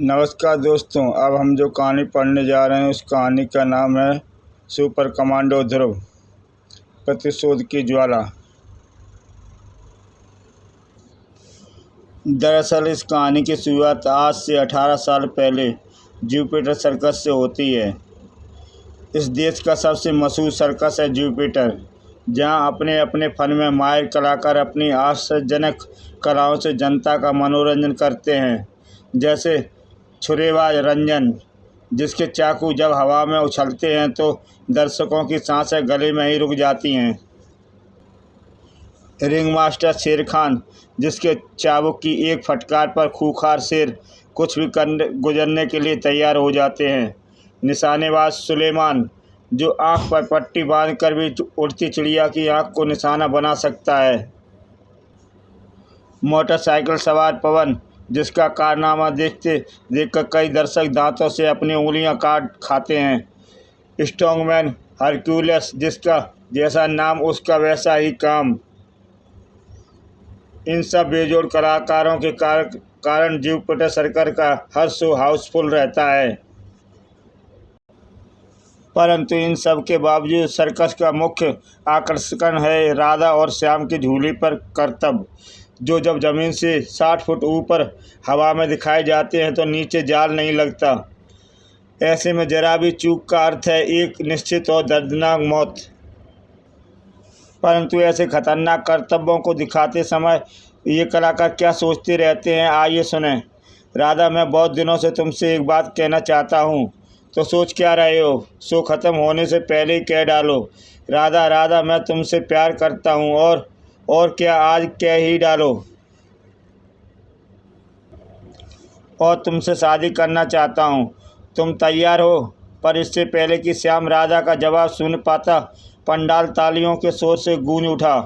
नमस्कार दोस्तों, अब हम जो कहानी पढ़ने जा रहे हैं उस कहानी का नाम है सुपर कमांडो ध्रुव प्रतिशोध की ज्वाला। दरअसल इस कहानी की शुरुआत आज से 18 साल पहले जुपिटर सर्कस से होती है। इस देश का सबसे मशहूर सर्कस है जुपिटर, जहां अपने अपने फन में माहिर कलाकार अपनी आश्चर्यजनक कलाओं से जनता का मनोरंजन करते हैं। जैसे छुरेबाज रंजन, जिसके चाकू जब हवा में उछलते हैं तो दर्शकों की सांसें गले में ही रुक जाती हैं। रिंग मास्टर शेर खान, जिसके चाबुक की एक फटकार पर खूंखार शेर कुछ भी करने गुजरने के लिए तैयार हो जाते हैं। निशानेबाज सुलेमान, जो आंख पर पट्टी बांधकर भी उड़ती चिड़िया की आंख को निशाना बना सकता है। मोटरसाइकिल सवार पवन, जिसका कारनामा देखकर कई दर्शक दांतों से अपनी उंगलियां काट खाते हैं। स्ट्रॉन्गमैन हरक्यूलिस, जिसका जैसा नाम उसका वैसा ही काम। इन सब बेजोड़ कलाकारों के कारण जुपिटर सर्कस का हर शो हाउसफुल रहता है। परंतु इन सब के बावजूद सर्कस का मुख्य आकर्षण है राधा और श्याम की झूली पर करतब, जो जब जमीन से 60 फुट ऊपर हवा में दिखाए जाते हैं तो नीचे जाल नहीं लगता। ऐसे में जरा भी चूक का अर्थ है एक निश्चित और दर्दनाक मौत। परंतु ऐसे खतरनाक करतब्यों को दिखाते समय ये कलाकार क्या सोचते रहते हैं, आइए सुने। राधा, मैं बहुत दिनों से तुमसे एक बात कहना चाहता हूँ। तो सोच क्या रहे हो? शो ख़त्म होने से पहले ही कह डालो। राधा राधा, मैं तुमसे प्यार करता हूँ और क्या, आज कह ही डालो। और तुमसे शादी करना चाहता हूँ। तुम तैयार हो? पर इससे पहले कि श्याम राधा का जवाब सुन पाता, पंडाल तालियों के शोर से गूंज उठा।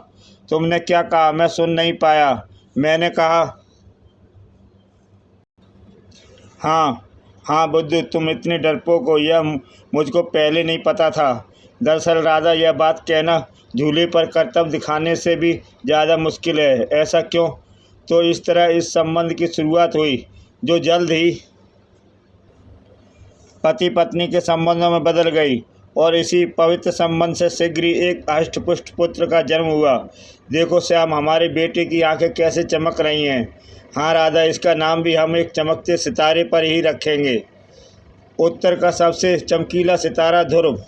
तुमने क्या कहा? मैं सुन नहीं पाया। मैंने कहा हाँ हाँ बुद्धू, तुम इतनी डरपोक हो, यह मुझको पहले नहीं पता था। दरअसल राधा, यह बात कहना झूले पर करतब दिखाने से भी ज़्यादा मुश्किल है। ऐसा क्यों? तो इस तरह इस संबंध की शुरुआत हुई, जो जल्द ही पति पत्नी के संबंधों में बदल गई, और इसी पवित्र संबंध से शीघ्र ही एक हष्टपुष्ट पुत्र का जन्म हुआ। देखो श्याम, हमारे बेटे की आंखें कैसे चमक रही हैं। हाँ राधा, इसका नाम भी हम एक चमकते सितारे पर ही रखेंगे। उत्तर का सबसे चमकीला सितारा ध्रुव।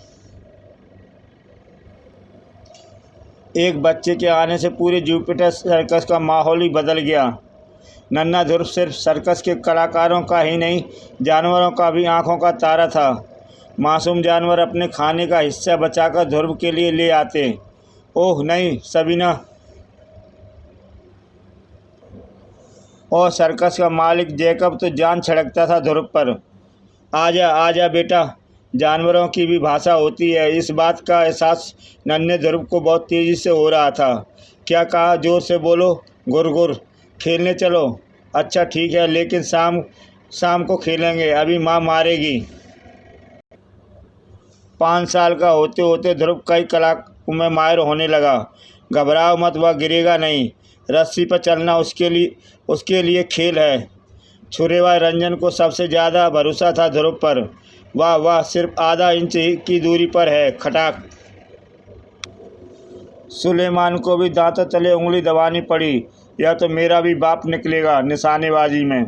एक बच्चे के आने से पूरे जुपिटर सर्कस का माहौल ही बदल गया। नन्हा ध्रुव सिर्फ सर्कस के कलाकारों का ही नहीं, जानवरों का भी आंखों का तारा था। मासूम जानवर अपने खाने का हिस्सा बचाकर ध्रुव के लिए ले आते। ओह नहीं सबीना, और सर्कस का मालिक जैकब तो जान छिड़कता था ध्रुव पर। आजा आजा बेटा, जानवरों की भी भाषा होती है। इस बात का एहसास नन्हे ध्रुव को बहुत तेज़ी से हो रहा था। क्या कहा? जोर से बोलो। गुर, खेलने चलो। अच्छा ठीक है, लेकिन शाम को खेलेंगे, अभी माँ मारेगी। 5 साल का होते होते ध्रुव कई कलाओं में माहिर होने लगा। घबराओ मत, वह गिरेगा नहीं। रस्सी पर चलना उसके लिए खेल है। छुरेबाज रंजन को सबसे ज़्यादा भरोसा था ध्रुव पर। वाह वाह, सिर्फ आधा इंच की दूरी पर है। खटाक। सुलेमान को भी दांतों तले उंगली दबानी पड़ी। यह तो मेरा भी बाप निकलेगा निशानेबाजी में।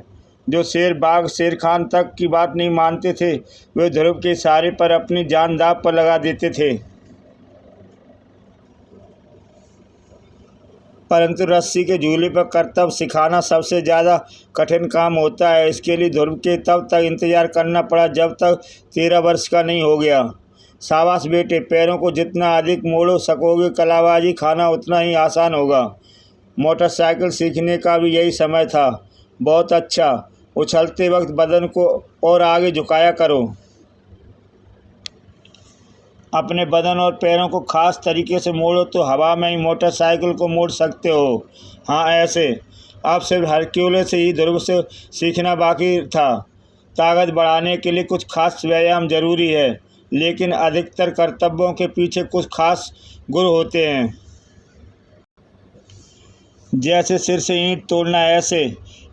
जो शेर बाघ शेर खान तक की बात नहीं मानते थे, वे ध्रुव के इशारे पर अपनी जान दांव पर लगा देते थे। परंतु रस्सी के झूले पर करतब सिखाना सबसे ज़्यादा कठिन काम होता है। इसके लिए ध्रुव के तब तक इंतजार करना पड़ा जब तक 13 वर्ष का नहीं हो गया। शाबाश बेटे, पैरों को जितना अधिक मोड़ सकोगे कलाबाजी खाना उतना ही आसान होगा। मोटरसाइकिल सीखने का भी यही समय था। बहुत अच्छा। उछलते वक्त बदन को और आगे झुकाया करो। अपने बदन और पैरों को खास तरीके से मोड़ो तो हवा में ही मोटरसाइकिल को मोड़ सकते हो। हाँ ऐसे। अब सिर्फ हरक्यूलिस से ही ध्रुव से सीखना बाकी था। ताकत बढ़ाने के लिए कुछ खास व्यायाम जरूरी है, लेकिन अधिकतर कर्तव्यों के पीछे कुछ खास गुर होते हैं। जैसे सिर से ईंट तोड़ना। ऐसे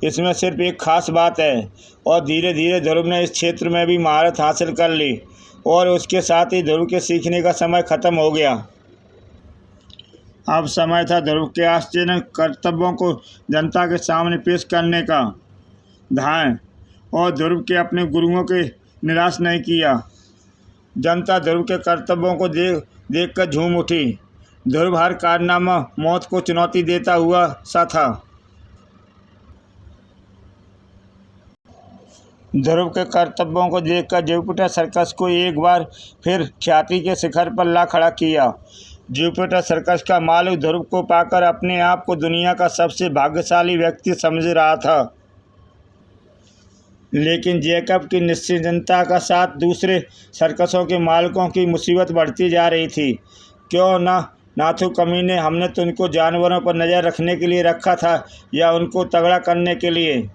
इसमें सिर्फ एक खास बात है। और धीरे धीरे ध्रुव ने इस क्षेत्र में भी महारत हासिल कर ली और उसके साथ ही ध्रुव के सीखने का समय खत्म हो गया। अब समय था ध्रुव के आश्चर्यजनक कर्तव्यों को जनता के सामने पेश करने का। धाएं और ध्रुव के अपने गुरुओं के निराश नहीं किया। जनता ध्रुव के कर्तव्यों को देखकर झूम उठी। ध्रुव हर कारनामा मौत को चुनौती देता हुआ सा था। ध्रुव के कर्तव्यों को देखकर जुपिटर सर्कस को एक बार फिर ख्याति के शिखर पर ला खड़ा किया। जुपिटर सर्कस का मालिक ध्रुव को पाकर अपने आप को दुनिया का सबसे भाग्यशाली व्यक्ति समझ रहा था। लेकिन जैकब की निश्चिंतता का साथ दूसरे सर्कसों के मालिकों की मुसीबत बढ़ती जा रही थी। क्यों ना नाथू कमीने, हमने तुमको जानवरों पर नज़र रखने के लिए रखा था या उनको तगड़ा करने के लिए?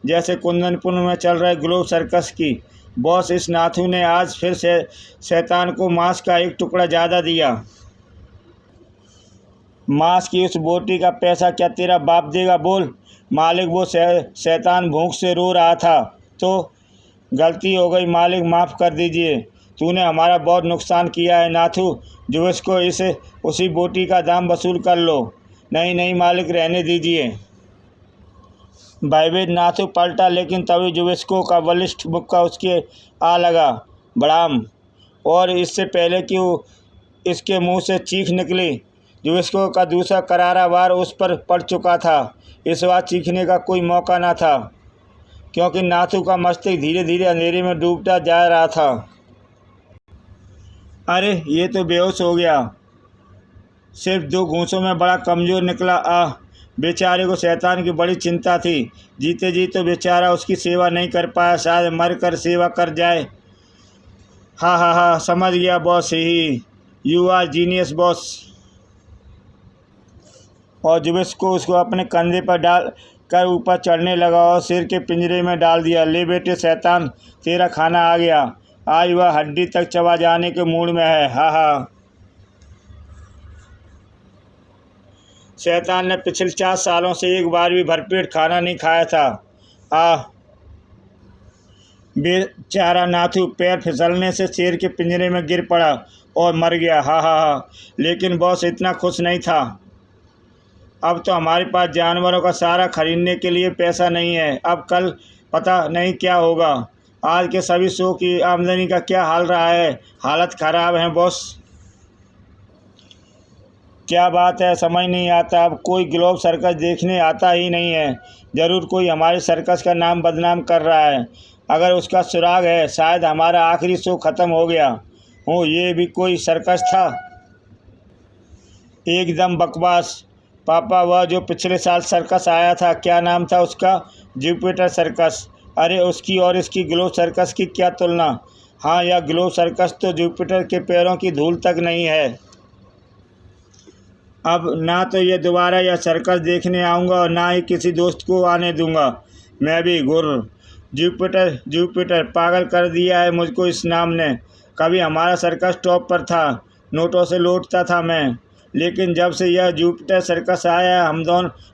जैसे कुंदनपुर में चल रहे ग्लोब सर्कस की बॉस इस नाथू ने आज फिर से शैतान को मांस का एक टुकड़ा ज़्यादा दिया। मांस की उस बोटी का पैसा क्या तेरा बाप देगा? बोल मालिक, वो शैतान भूख से रो रहा था। तो गलती हो गई मालिक, माफ़ कर दीजिए। तूने हमारा बहुत नुकसान किया है नाथू। जुविस्को इसे उसी बोटी का दाम वसूल कर लो। नहीं नहीं मालिक, रहने दीजिए। भयभीत नाथू पलटा, लेकिन तभी जुविस्को का बलिष्ठ मुक्का उसके आ लगा। बड़ाम! और इससे पहले कि इसके मुंह से चीख निकली, जुविस्को का दूसरा करारा वार उस पर पड़ चुका था। इस बार चीखने का कोई मौका न था, क्योंकि नाथू का मस्तिष्क धीरे धीरे अंधेरे में डूबता जा रहा था। अरे ये तो बेहोश हो गया। सिर्फ 2 घूंसों में बड़ा कमज़ोर निकला। बेचारे को शैतान की बड़ी चिंता थी। जीते जी तो बेचारा उसकी सेवा नहीं कर पाया, शायद मर कर सेवा कर जाए। हाँ, समझ गया बॉस। ही यू आर जीनियस बॉस। और जुविस्को उसको अपने कंधे पर डाल कर ऊपर चढ़ने लगा और सिर के पिंजरे में डाल दिया। ले बेटे शैतान, तेरा खाना आ गया। आज वह हड्डी तक चबा जाने के मूड में है। हाँ। शैतान ने पिछले 4 सालों से एक बार भी भरपेट खाना नहीं खाया था। बेचारा नाथू पैर फिसलने से शेर के पिंजरे में गिर पड़ा और मर गया। हाँ। लेकिन बॉस इतना खुश नहीं था। अब तो हमारे पास जानवरों का सारा खरीदने के लिए पैसा नहीं है। अब कल पता नहीं क्या होगा। आज के सभी शो की आमदनी का क्या हाल रहा है? हालत ख़राब है बॉस। क्या बात है, समझ नहीं आता। अब कोई ग्लोब सर्कस देखने आता ही नहीं है। ज़रूर कोई हमारे सर्कस का नाम बदनाम कर रहा है। अगर उसका सुराग है, शायद हमारा आखिरी शो ख़त्म हो गया हो। ये भी कोई सर्कस था? एकदम बकवास पापा। वह जो पिछले साल सर्कस आया था, क्या नाम था उसका? Jupiter circus. अरे उसकी और इसकी ग्लोब सर्कस की क्या तुलना। हाँ, यह ग्लोब सर्कस तो जुपिटर के पैरों की धूल तक नहीं है। अब ना तो ये दोबारा यह सर्कस देखने आऊँगा और ना ही किसी दोस्त को आने दूंगा। मैं भी गुर्र। जुपिटर पागल कर दिया है मुझको इस नाम ने। कभी हमारा सर्कस टॉप पर था, नोटों से लौटता था मैं। लेकिन जब से यह जुपिटर सर्कस आया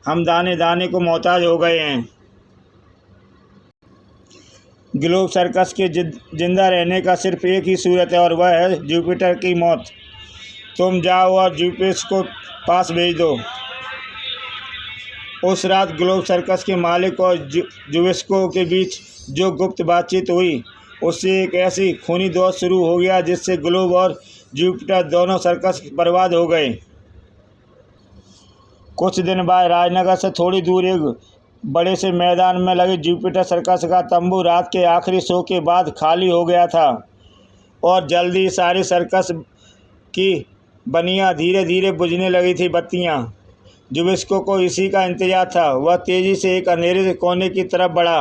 हम दाने दाने को मोहताज हो गए हैं। ग्लोब सर्कस के जिंदा रहने का सिर्फ एक ही सूरत है और वह है जुपिटर की मौत। तुम जाओ और जुपिटर को पास भेज दो। उस रात ग्लोब सर्कस के मालिक और जुविस्को के बीच जो गुप्त बातचीत हुई, उससे एक ऐसी खूनी दौड़ शुरू हो गया जिससे ग्लोब और जुपिटर दोनों सर्कस बर्बाद हो गए। कुछ दिन बाद राजनगर से थोड़ी दूर एक बड़े से मैदान में लगे जुपिटर सर्कस का तंबू रात के आखिरी शो के बाद खाली हो गया था और जल्दी सारी सर्कस की बनियाँ धीरे धीरे बुझने लगी थी बत्तियाँ। जुविस्को को इसी का इंतजार था। वह तेज़ी से एक अंधेरे कोने की तरफ बढ़ा।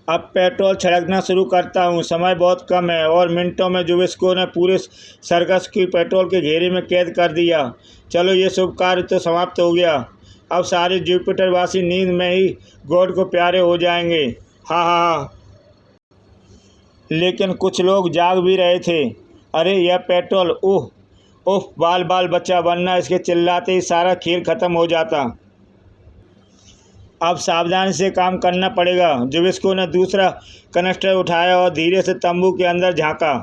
अब पेट्रोल छिड़कना शुरू करता हूँ। समय बहुत कम है। और मिनटों में जुविस्को ने पूरे सर्कस की पेट्रोल के घेरे में कैद कर दिया। चलो, ये शुभ कार्य तो समाप्त हो गया। अब सारे जुपिटर वासी नींद में ही गॉड को प्यारे हो जाएंगे। हाँ। लेकिन कुछ लोग जाग भी रहे थे। अरे यह पेट्रोल, उफ बाल बच्चा बनना, इसके चिल्लाते ही सारा खेल खत्म हो जाता। अब सावधानी से काम करना पड़ेगा। जुबिस्को ने दूसरा कनस्टर उठाया और धीरे से तंबू के अंदर झांका।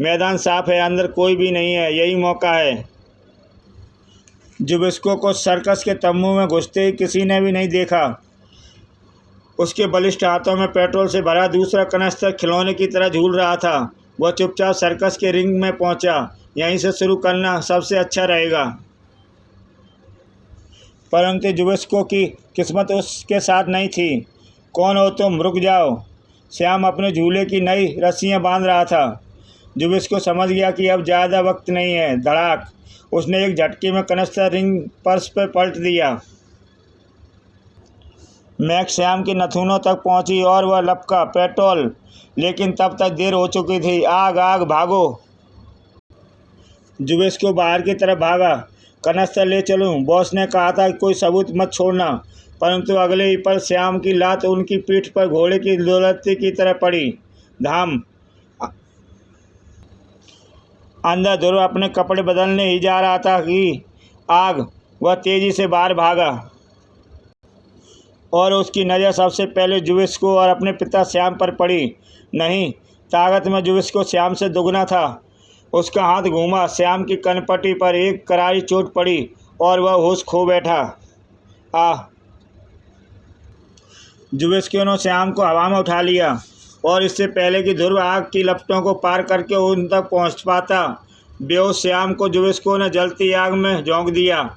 मैदान साफ है, अंदर कोई भी नहीं है, यही मौका है। जुबिस्को को सर्कस के तंबू में घुसते ही किसी ने भी नहीं देखा। उसके बलिष्ठ हाथों में पेट्रोल से भरा दूसरा कनस्तर खिलौने की तरह झूल रहा था। वह चुपचाप सर्कस के रिंग में पहुंचा। यहीं से शुरू करना सबसे अच्छा रहेगा। परंतु जुबिस्को की किस्मत उसके साथ नहीं थी। कौन हो तुम? रुक जाओ। श्याम अपने झूले की नई रस्सियां बांध रहा था। जुबिस्को समझ गया कि अब ज़्यादा वक्त नहीं है। धड़ाक! उसने एक झटके में कनस्तर रिंग पर्स पर पलट दिया। मैक श्याम की नथुनों तक पहुंची और वह लपका पेट्रोल, लेकिन तब तक देर हो चुकी थी। आग आग, भागो! जुबिस्को बाहर की तरफ भागा। कनस्तर ले चलूं? बॉस ने कहा था कि कोई सबूत मत छोड़ना। परंतु अगले ही पल श्याम की लात उनकी पीठ पर घोड़े की दौलती की तरह पड़ी। धाम! अंदर ध्रुव अपने कपड़े बदलने ही जा रहा था कि आग! वह तेजी से बाहर भागा और उसकी नज़र सबसे पहले जुबिस्को और अपने पिता श्याम पर पड़ी। नहीं, ताकत में जुबिस्को श्याम से दुगना था। उसका हाथ घूमा, श्याम की कनपट्टी पर एक करारी चोट पड़ी और वह होश खो बैठा। आह! जुबिस्को ने श्याम को हवा में उठा लिया और इससे पहले कि ध्रुव आग की लपटों को पार करके उन तक पहुंच पाता, बेहोश श्याम को जुबिस्को ने जलती आग में झोंक दिया।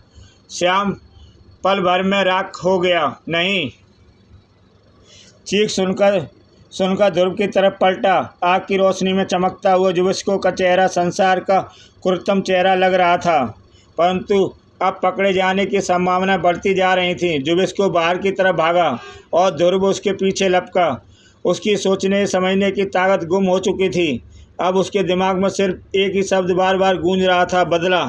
श्याम पल भर में राख हो गया। नहीं! चीख सुनकर ध्रुव की तरफ पलटा। आग की रोशनी में चमकता हुआ जुबिस्को का चेहरा संसार का क्रूरतम चेहरा लग रहा था। परंतु अब पकड़े जाने की संभावना बढ़ती जा रही थी। जुबिस्को बाहर की तरफ भागा और ध्रुव उसके पीछे लपका। उसकी सोचने समझने की ताकत गुम हो चुकी थी। अब उसके दिमाग में सिर्फ एक ही शब्द बार बार गूंज रहा था, बदला।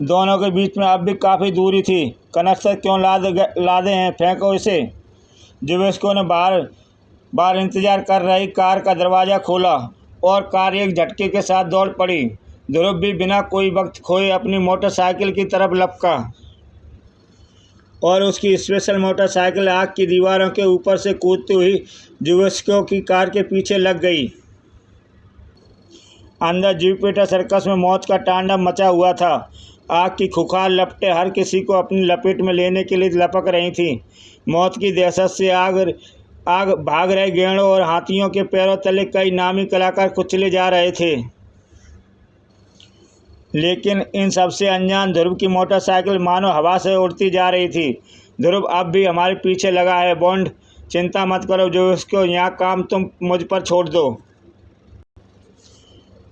दोनों के बीच में अब भी काफ़ी दूरी थी। कनस्तर क्यों लादे हैं? फेंको इसे! जुबिस्को ने बार इंतजार कर रही कार का दरवाज़ा खोला और कार एक झटके के साथ दौड़ पड़ी। ध्रुव भी बिना कोई वक्त खोए अपनी मोटरसाइकिल की तरफ लपका और उसकी स्पेशल मोटरसाइकिल आग की दीवारों के ऊपर से कूदती हुई जुबिस्को की कार के पीछे लग गई। अंदर जुपिटर सर्कस में मौत का तांडव मचा हुआ था। आग की खुखार लपटें हर किसी को अपनी लपेट में लेने के लिए लपक रही थीं। मौत की दहशत से आग भाग रहे गैंडों और हाथियों के पैरों तले कई नामी कलाकार कुचले जा रहे थे। लेकिन इन सबसे अनजान ध्रुव की मोटरसाइकिल मानो हवा से उड़ती जा रही थी। ध्रुव अब भी हमारे पीछे लगा है बॉन्ड, चिंता मत करो। जो इसको यहाँ काम तुम मुझ पर छोड़ दो।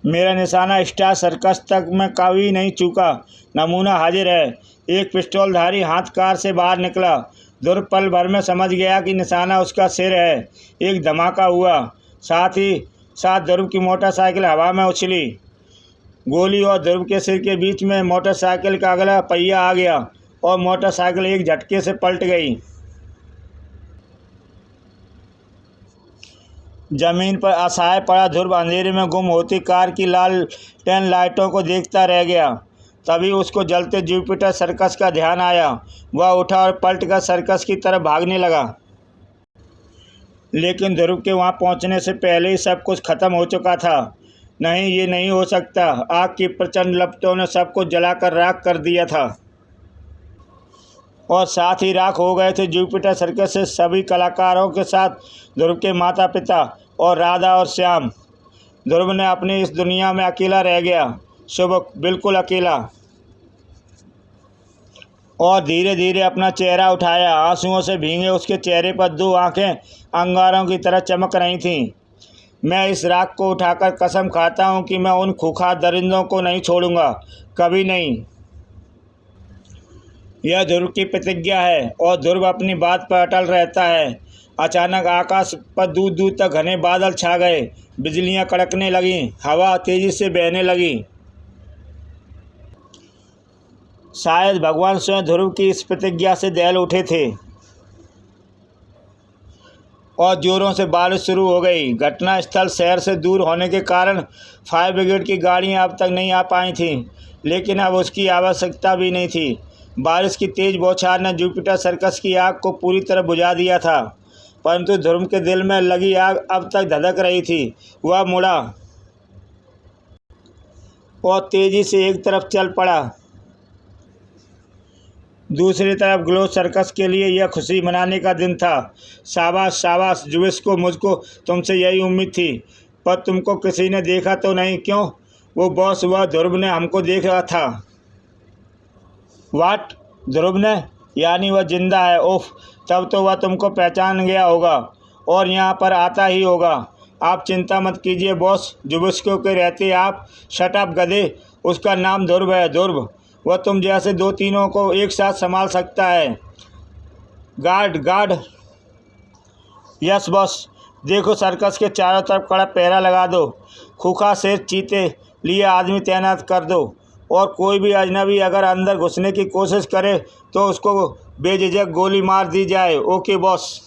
मेरा निशाना स्टार सर्कस तक मैं कभी नहीं चूका। नमूना हाजिर है। एक पिस्टलधारी हाथ कार से बाहर निकला। ध्रुव पल भर में समझ गया कि निशाना उसका सिर है। एक धमाका हुआ, साथ ही साथ ध्रुव की मोटरसाइकिल हवा में उछली। गोली और ध्रुव के सिर के बीच में मोटरसाइकिल का अगला पहिया आ गया और मोटरसाइकिल एक झटके से पलट गई। जमीन पर असहाय पड़ा ध्रुव अंधेरे में गुम होती कार की लालटेन लाइटों को देखता रह गया। तभी उसको जलते जुपिटर सर्कस का ध्यान आया। वह उठा और पलटकर सर्कस की तरफ भागने लगा। लेकिन ध्रुव के वहां पहुंचने से पहले ही सब कुछ खत्म हो चुका था। नहीं, ये नहीं हो सकता। आग की प्रचंड लपटों ने सब कुछ जलाकर राख कर दिया था और साथ ही राख हो गए थे जुपिटर सर्कस से सभी कलाकारों के साथ ध्रुव के माता पिता और राधा और श्याम। ध्रुव ने अपनी इस दुनिया में अकेला रह गया। शुभ बिल्कुल अकेला। और धीरे धीरे अपना चेहरा उठाया। आंसुओं से भीगे उसके चेहरे पर दो आंखें अंगारों की तरह चमक रही थीं। मैं इस राख को उठाकर कसम खाता हूँ कि मैं उन खुखार दरिंदों को नहीं छोड़ूंगा, कभी नहीं। यह ध्रुव की प्रतिज्ञा है और ध्रुव अपनी बात पर अटल रहता है। अचानक आकाश पर दूर दूर तक घने बादल छा गए। बिजलियां कड़कने लगीं, हवा तेजी से बहने लगी। शायद भगवान स्वयं ध्रुव की इस प्रतिज्ञा से दहल उठे थे और जोरों से बारिश शुरू हो गई। घटनास्थल शहर से दूर होने के कारण फायर ब्रिगेड की गाड़ियां अब तक नहीं आ पाई थीं, लेकिन अब उसकी आवश्यकता भी नहीं थी। बारिश की तेज बौछार ने जुपिटर सर्कस की आग को पूरी तरह बुझा दिया था, परंतु ध्रुव के दिल में लगी आग अब तक धधक रही थी। वह मुड़ा और तेजी से एक तरफ चल पड़ा। दूसरी तरफ ग्लो सर्कस के लिए यह खुशी मनाने का दिन था। शाबाश शाबाश जुविस्को, मुझको तुमसे यही उम्मीद थी, पर तुमको किसी ने देखा तो नहीं? क्यों? वो बॉस, वह ध्रुव ने हमको देखा था। वाट? ध्रुव ने? यानी वह जिंदा है? ओफ, तब तो वह तुमको पहचान गया होगा और यहाँ पर आता ही होगा। आप चिंता मत कीजिए बॉस, जुविस्को के रहते आप। शट अप गधे, उसका नाम ध्रुव है, ध्रुव। वह तुम जैसे दो तीनों को एक साथ संभाल सकता है। Guard guard. Yes boss. देखो, सर्कस के चारों तरफ कड़ा पहरा लगा दो। खूंखार शेर चीते लिए आदमी तैनात कर दो, और कोई भी अजनबी अगर अंदर घुसने की कोशिश करे तो उसको बेझिझक गोली मार दी जाए। Okay boss.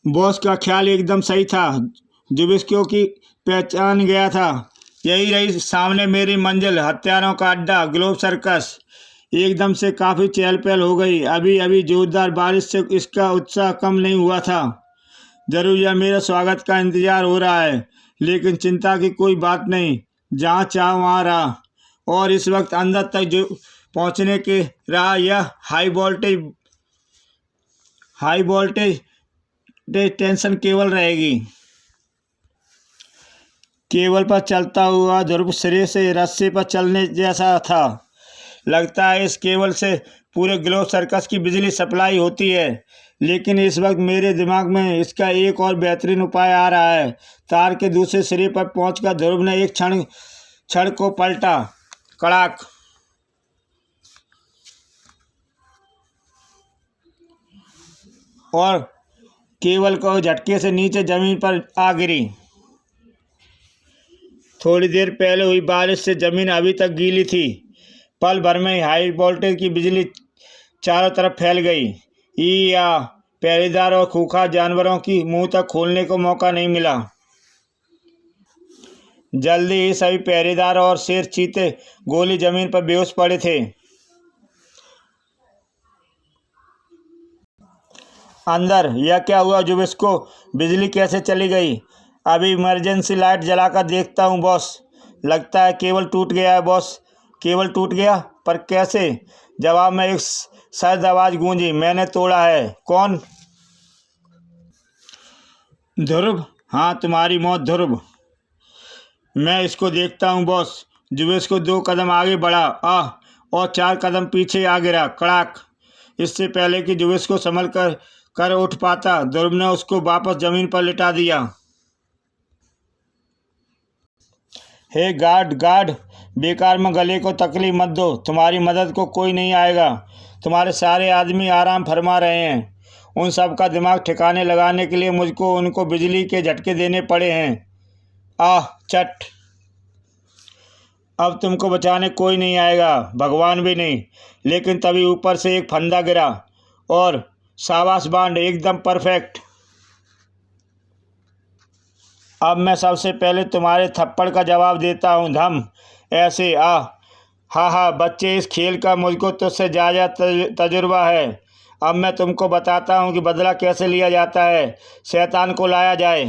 बॉस का ख्याल एकदम सही था। जुबिस्को की पहचान गया था। यही रही सामने मेरी मंजिल, हत्यारों का अड्डा, ग्लोब सर्कस। एकदम से काफ़ी चहल पहल हो गई। अभी अभी जोरदार बारिश से इसका उत्साह कम नहीं हुआ था। जरूर यह मेरे स्वागत का इंतजार हो रहा है, लेकिन चिंता की कोई बात नहीं। जहाँ चाह वहाँ रहा। और इस वक्त अंदर तक जो पहुँचने के रहा यह हाई वोल्टेज टेंशन केबल रहेगी। केबल पर चलता हुआ ध्रुव सिरे से रस्से पर चलने जैसा था। लगता है इस केबल से पूरे ग्लोब सर्कस की बिजली सप्लाई होती है, लेकिन इस वक्त मेरे दिमाग में इसका एक और बेहतरीन उपाय आ रहा है। तार के दूसरे सिरे पर पहुंचकर ध्रुव ने एक क्षण को पलटा। कड़ाक। और केबल को झटके से नीचे जमीन पर आ गिरी। थोड़ी देर पहले हुई बारिश से जमीन अभी तक गीली थी। पल भर में हाई वोल्टेज की बिजली चारों तरफ फैल गई। या पहरेदार और खूंखार जानवरों की मुंह तक खोलने को मौका नहीं मिला। जल्दी ही सभी पहरेदार और शेर चीते गोली जमीन पर बेहोश पड़े थे। अंदर यह क्या हुआ जुबिस्को? बिजली कैसे चली गई? अभी इमरजेंसी लाइट जलाकर देखता हूँ बॉस। लगता है केबल टूट गया है बॉस। केबल टूट गया? पर कैसे? जवाब में एक सर्द आवाज़ गूंजी। मैंने तोड़ा है। कौन? ध्रुव। हाँ, तुम्हारी मौत ध्रुव। मैं इसको देखता हूँ बॉस। जुबिस्को 2 कदम आगे बढ़ा और 4 कदम पीछे आ गिरा। कड़ाक। इससे पहले कि जुबिस्को संभल कर उठ पाता, ध्रुव ने उसको वापस जमीन पर लिटा दिया। हे गार्ड गार्ड, बेकार में गले को तकलीफ मत दो। तुम्हारी मदद को कोई नहीं आएगा। तुम्हारे सारे आदमी आराम फरमा रहे हैं। उन सब का दिमाग ठिकाने लगाने के लिए मुझको उनको बिजली के झटके देने पड़े हैं। चट। अब तुमको बचाने कोई नहीं आएगा, भगवान भी नहीं। लेकिन तभी ऊपर से एक फंदा गिरा और शाबाश बांड, एकदम परफेक्ट। अब मैं सबसे पहले तुम्हारे थप्पड़ का जवाब देता हूँ। धम। ऐसे। हा बच्चे, इस खेल का मुझको तुझसे ज़्यादा तजुर्बा है। अब मैं तुमको बताता हूँ कि बदला कैसे लिया जाता है। शैतान को लाया जाए।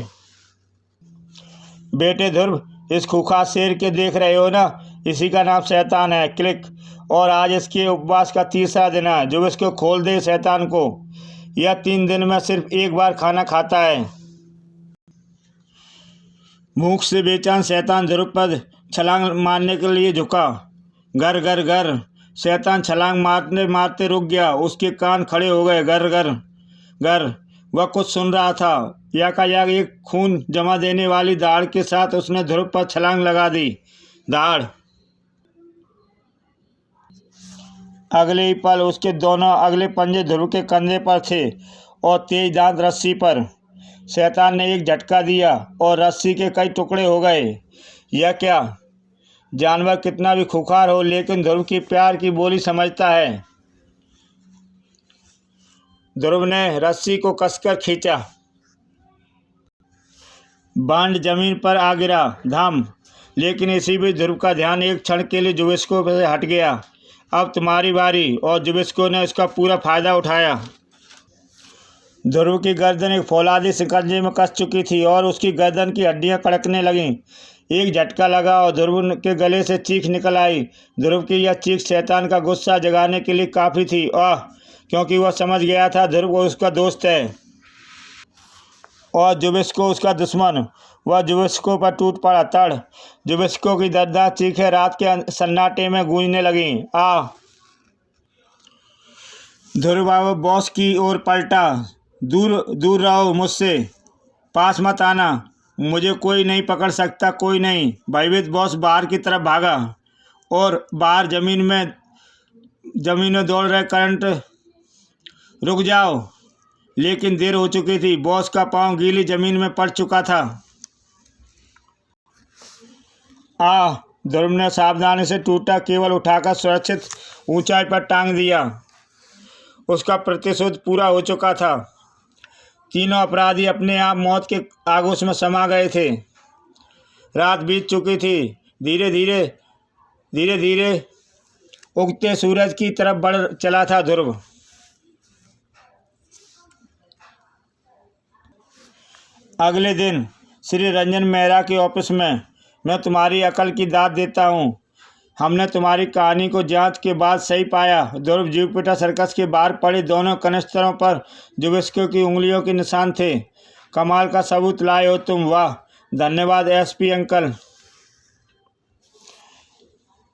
बेटे ध्रुव, इस खूंखार शेर के देख रहे हो ना, इसी का नाम शैतान है। क्लिक। और आज इसके उपवास का 3रा दिन है। जो इसको खोल दे शैतान को। यह 3 दिन में सिर्फ एक बार खाना खाता है। भूख से बेचैन शैतान ध्रुव पर छलांग मारने के लिए झुका। गर गर गर। शैतान छलांग मारते मारते रुक गया। उसके कान खड़े हो गए। गर गर गर। वह कुछ सुन रहा था। याकायाक एक खून जमा देने वाली दाढ़ के साथ उसने ध्रुव पर छलांग लगा दी। दाढ़। अगले ही पल उसके दोनों अगले पंजे ध्रुव के कंधे पर थे और तेज दांत रस्सी पर। शैतान ने एक झटका दिया और रस्सी के कई टुकड़े हो गए। यह क्या? जानवर कितना भी खूंखार हो, लेकिन ध्रुव की प्यार की बोली समझता है। ध्रुव ने रस्सी को कसकर खींचा। बांड जमीन पर आ गिरा। धम। लेकिन इसी बीच ध्रुव का ध्यान एक क्षण के लिए जुबिस्को से हट गया। अब तुम्हारी बारी। और जुबिस्को ने उसका पूरा फायदा उठाया। ध्रुव की गर्दन एक फौलादी शिकंजे में कस चुकी थी और उसकी गर्दन की हड्डियां कड़कने लगीं। एक झटका लगा और ध्रुव के गले से चीख निकल आई। ध्रुव की यह चीख शैतान का गुस्सा जगाने के लिए काफ़ी थी, क्योंकि वह समझ गया था ध्रुव उसका दोस्त है और जुबिस्को उसका दुश्मन। वह जुबिस्को पर टूट पड़ा। तड़ जुबिस्को की दर्दनाक चीखें रात के सन्नाटे में गूंजने लगीं। ध्रुव अब बॉस की ओर पलटा। दूर दूर रहो मुझसे, पास मत आना, मुझे कोई नहीं पकड़ सकता, कोई नहीं। भयभीत बॉस बाहर की तरफ भागा और बाहर जमीन में दौड़ रहे करंट। रुक जाओ। लेकिन देर हो चुकी थी। बॉस का पांव गीली जमीन में पड़ चुका था। ध्रुव ने सावधानी से टूटा केबल उठाकर सुरक्षित ऊंचाई पर टांग दिया। उसका प्रतिशोध पूरा हो चुका था। तीनों अपराधी अपने आप मौत के आगोश में समा गए थे। रात बीत चुकी थी। धीरे धीरे उगते सूरज की तरफ बढ़ चला था ध्रुव। अगले दिन श्री रंजन मेहरा के ऑफिस में। मैं तुम्हारी अकल की दाद देता हूँ। हमने तुम्हारी कहानी को जांच के बाद सही पाया। ध्रुव जुपिटर सर्कस के बाहर पड़े दोनों कनिस्तरों पर जुबिस्को की उंगलियों के निशान थे। कमाल का सबूत लाए हो तुम। वाह, धन्यवाद एसपी अंकल।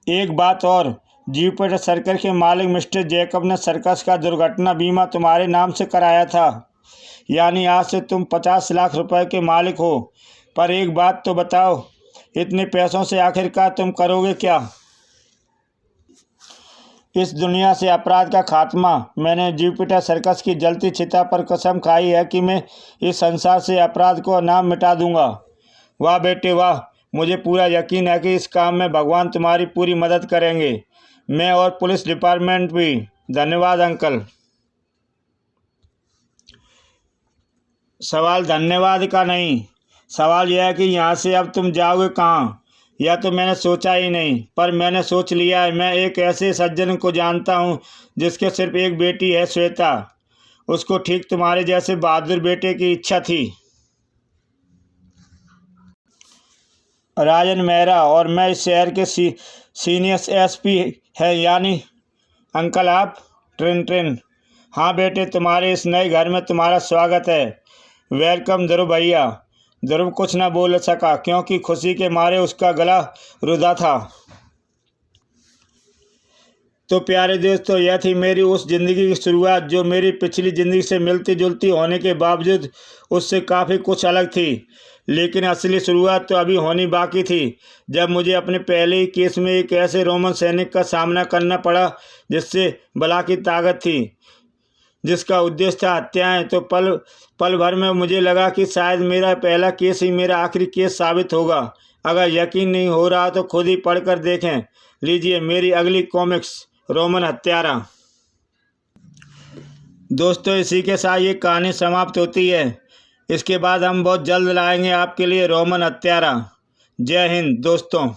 एक बात और, जुपिटर सर्कस के मालिक मिस्टर जैकब ने सर्कस का दुर्घटना बीमा तुम्हारे नाम से कराया था। यानी आज से तुम 50 लाख रुपए के मालिक हो। पर एक बात तो बताओ, इतने पैसों से आखिरकार तुम करोगे क्या? इस दुनिया से अपराध का खात्मा। मैंने जुपिटर सर्कस की जलती चिता पर कसम खाई है कि मैं इस संसार से अपराध को नाम मिटा दूंगा। वाह बेटे वाह, मुझे पूरा यकीन है कि इस काम में भगवान तुम्हारी पूरी मदद करेंगे। मैं और पुलिस डिपार्टमेंट भी। धन्यवाद अंकल। सवाल धन्यवाद का नहीं, सवाल यह है कि यहाँ से अब तुम जाओगे कहाँ? यह तो मैंने सोचा ही नहीं, पर मैंने सोच लिया है। मैं एक ऐसे सज्जन को जानता हूँ जिसके सिर्फ एक बेटी है, श्वेता। उसको ठीक तुम्हारे जैसे बहादुर बेटे की इच्छा थी। राजन मेहरा, और मैं इस शहर के सीनियर एसपी है। यानी अंकल आप? ट्रेन। हाँ बेटे, तुम्हारे इस नए घर में तुम्हारा स्वागत है। वेलकम ध्रुव भैया। ध्रुव कुछ न बोल सका क्योंकि खुशी के मारे उसका गला रुधा था। तो प्यारे दोस्तों, यह थी मेरी उस ज़िंदगी की शुरुआत जो मेरी पिछली ज़िंदगी से मिलती जुलती होने के बावजूद उससे काफ़ी कुछ अलग थी। लेकिन असली शुरुआत तो अभी होनी बाकी थी, जब मुझे अपने पहले ही केस में एक ऐसे रोमन सैनिक का सामना करना पड़ा जिससे बला की ताकत थी, जिसका उद्देश्य था हत्याएं। तो पल भर में मुझे लगा कि शायद मेरा पहला केस ही मेरा आखिरी केस साबित होगा। अगर यकीन नहीं हो रहा तो खुद ही पढ़कर देखें। लीजिए मेरी अगली कॉमिक्स, रोमन हत्यारा। दोस्तों, इसी के साथ ये कहानी समाप्त होती है। इसके बाद हम बहुत जल्द लाएंगे आपके लिए रोमन हत्यारा। जय हिंद दोस्तों।